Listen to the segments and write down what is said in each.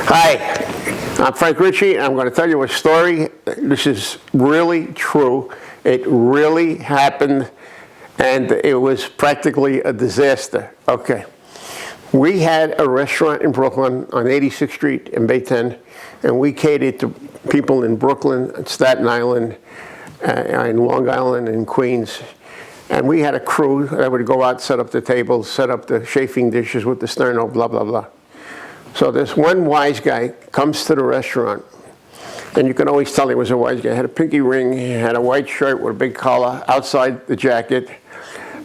Hi, I'm Frank Ritchie. I'm going to tell you a story. This is really true. It really happened, and it was practically a disaster. Okay. We had a restaurant in Brooklyn on 86th Street in Bay 10, and we catered to people in Brooklyn, Staten Island, in Long Island, and Queens. And we had a crew that would go out, set up the tables, set up the chafing dishes with the sterno, blah, blah, blah. So this one wise guy comes to the restaurant, and you can always tell he was a wise guy. He had a pinky ring, he had a white shirt with a big collar outside the jacket,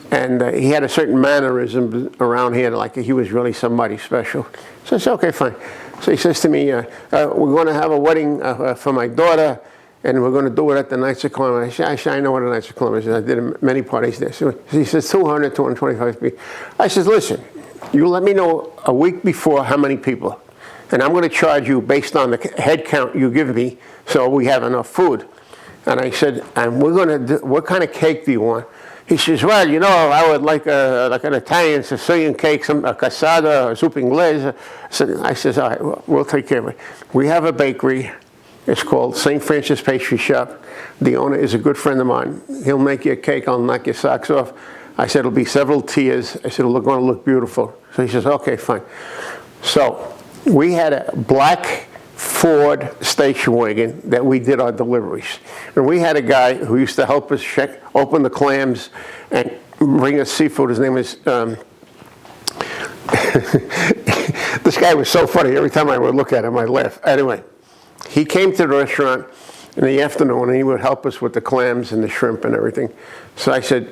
and he had a certain mannerism around here, like he was really somebody special. So I said, okay, fine. So he says to me, we're going to have a wedding for my daughter, and we're going to do it at the Knights of Columbus. I said, I know what the Knights of Columbus is. I did many parties there. So he says, 200, 225 people. I said, listen, you let me know a week before how many people, and I'm going to charge you based on the head count you give me, so we have enough food. And I said, and we're going to do, what kind of cake do you want? He says, well, you know, I would like an Italian Sicilian cake, a cassata, a soup inglese. I says, all right, we'll take care of it. We have a bakery. It's called St. Francis Pastry Shop. The owner is a good friend of mine. He'll make you a cake. I'll knock your socks off. I said, it'll be several tiers. I said, it'll going to look beautiful. So he says, okay, fine. So we had a black Ford station wagon that we did our deliveries. And we had a guy who used to help us open the clams and bring us seafood. His name is, this guy was so funny. Every time I would look at him, I'd laugh. Anyway, he came to the restaurant in the afternoon, and he would help us with the clams and the shrimp and everything. So I said,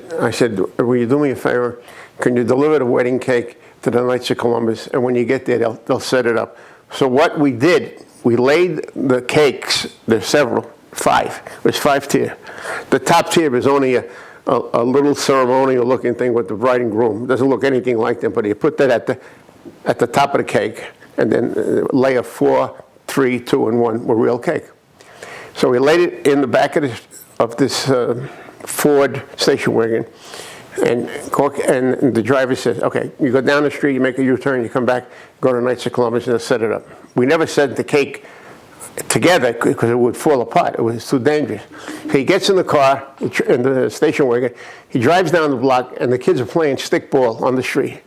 will you do me a favor? Can you deliver the wedding cake to the Knights of Columbus? And when you get there, they'll set it up. So what we did, we laid the cakes, there's several, 5. It was 5 tier. The top tier was only a little ceremonial looking thing with the bride and groom. It doesn't look anything like them, but you put that at the top of the cake, and then layer 4, 3, 2, and 1 were real cake. So we laid it in the back of this Ford station wagon, and the driver says, okay, you go down the street, you make a U-turn, you come back, go to Knights of Columbus, and set it up. We never set the cake together because it would fall apart. It was too dangerous. So he gets in the car, in the station wagon, he drives down the block, and the kids are playing stickball on the street.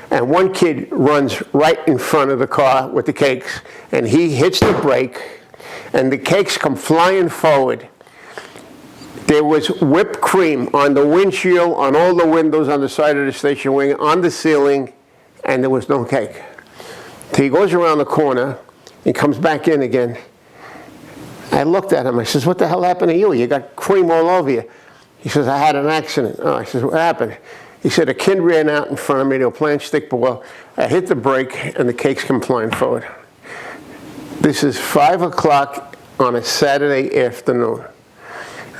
And one kid runs right in front of the car with the cakes, and he hits the brake, and the cakes come flying forward. There was whipped cream on the windshield, on all the windows on the side of the station wagon, on the ceiling, and there was no cake. So he goes around the corner and comes back in again. I looked at him. I says, what the hell happened to you? You got cream all over you. He says, I had an accident. Oh, I says, what happened? He said, a kid ran out in front of me. They were playing stickball. I hit the brake, and the cakes come flying forward. This is 5 o'clock on a Saturday afternoon.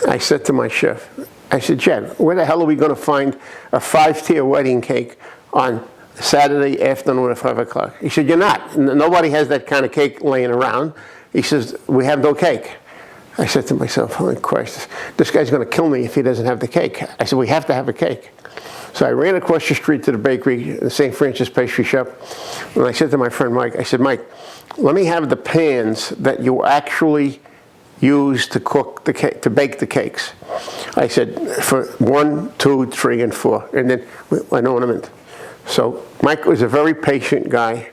I said to my chef, I said, Jed, where the hell are we going to find a 5-tier wedding cake on Saturday afternoon at 5 o'clock? He said, you're not. Nobody has that kind of cake laying around. He says, we have no cake. I said to myself, oh Christ, this guy's going to kill me if he doesn't have the cake. I said, we have to have a cake. So I ran across the street to the bakery, the St. Francis Pastry Shop, and I said to my friend Mike, I said, Mike, let me have the pans that you actually use to cook the cake, to bake the cakes. I said, for 1, 2, 3, and 4, and then an ornament. So Mike was a very patient guy,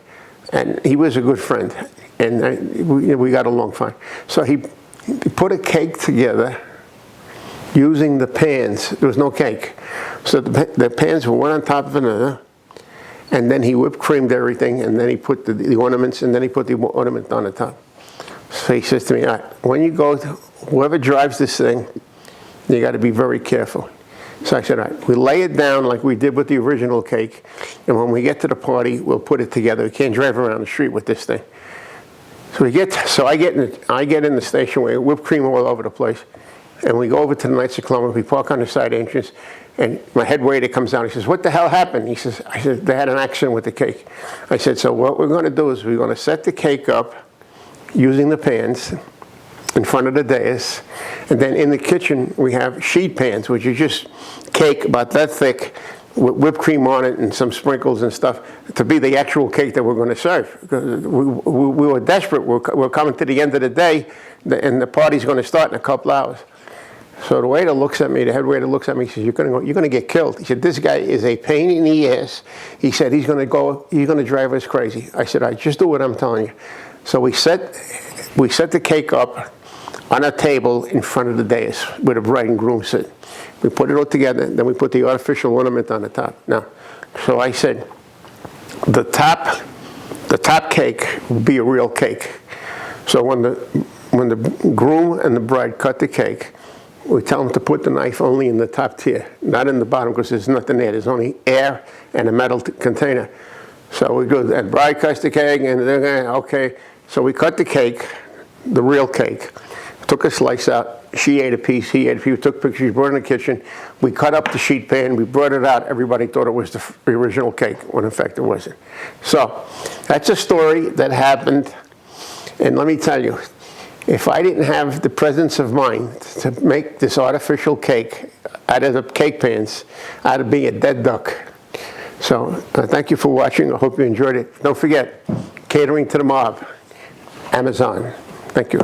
and he was a good friend, and we got along fine. So he put a cake together using the pans. There was no cake. So the pans were one on top of another, and then he whipped creamed everything, and then he put the ornaments, and then he put the ornament on the top. So he says to me, all right, when you go, whoever drives this thing, you got to be very careful. So I said, all right, we lay it down like we did with the original cake, and when we get to the party, we'll put it together. We can't drive around the street with this thing. So I get in the station wagon, whipped cream all over the place, and we go over to the Knights of Columbus. We park on the side entrance, and my head waiter comes down. He says, what the hell happened? I said, they had an accident with the cake. I said, so what we're going to do is we're going to set the cake up using the pans in front of the dais, and then in the kitchen we have sheet pans, which is just cake about that thick, with whipped cream on it and some sprinkles and stuff to be the actual cake that we're going to serve. Because we were desperate. We're coming to the end of the day, and the party's going to start in a couple hours. So the waiter looks at me, the head waiter looks at me, he says, you're going to get killed. He said, this guy is a pain in the ass. He said, he's going to drive us crazy. I said, I just do what I'm telling you. So we set the cake up on a table in front of the dais where the bride and groom sit. We put it all together, then we put the artificial ornament on the top. Now, so I said, the top cake will be a real cake. So when the groom and the bride cut the cake, we tell them to put the knife only in the top tier, not in the bottom, because there's nothing there. There's only air and a metal container. So we go, and bride cuts the cake, and they're going, okay. So we cut the cake, the real cake, took a slice out. She ate a piece, he ate a piece. We took pictures, brought it in the kitchen. We cut up the sheet pan, we brought it out. Everybody thought it was the original cake, when in fact it wasn't. So that's a story that happened. And let me tell you, if I didn't have the presence of mind to make this artificial cake out of the cake pans, I'd be a dead duck. So thank you for watching. I hope you enjoyed it. Don't forget, catering to the mob, Amazon. Thank you.